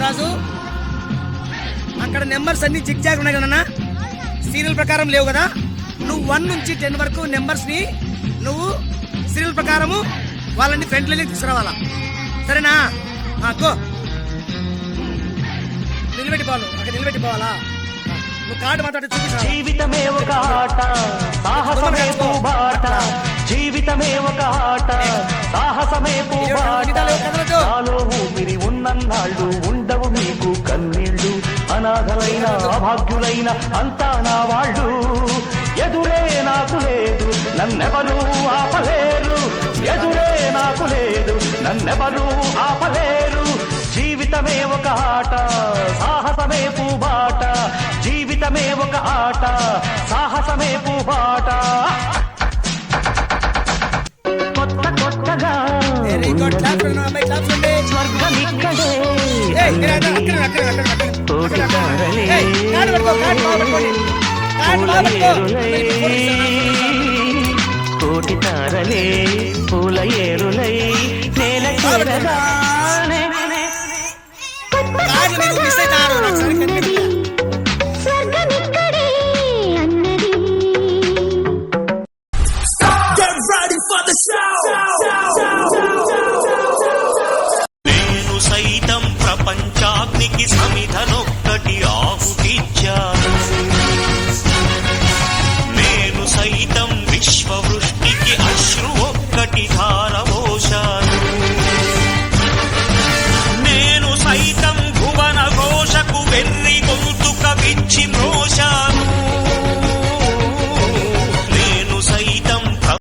రాజు అక్కడ నెంబర్స్ అన్ని చిక్ జాగ్ ఉన్నాయి కదన్నా, సీరియల్ ప్రకారం లేవు కదా. నువ్వు 1 నుంచి 10 వరకు నెంబర్స్ ని నువ్వు సీరియల్ ప్రకారము వాళ్ళని ఫ్రంట్ లైన్ తీసుకురావాలా, సరేనా? గో, నిలబెట్టిపోవాలి, అక్కడ నిలబెట్టిపోవాలా. నువ్వు కార్డు మాట్లాడి చూపించాలి. జీవితమే ఒక ఆట, సాహసమే పూబాట. జీవితమే ఒక ఆట, సాహసమే పూబాట. నాలో ఊపిరి ఉన్నన్నాళ్ళు ఉండవు మీకు కన్నీళ్ళు. అనాథలైన అభాగ్యులైన అంతా నా వాళ్ళు. ఎదురే నాకు లేదు, నన్నెవరూ ఆపలేరు. ఎదురే నాకు లేదు, నన్నెవరూ ఆపలేరు. జీవితమే ఒక ఆట, సాహసమే పూబాట. జీవితమే ఒక ఆట, సాహసమే పూబాట. కొత్త కొత్తగా స్వర్గం ఇక్కడే. కోటి తారలే పూల ఏరులై నేల మిస్ అవుతారు.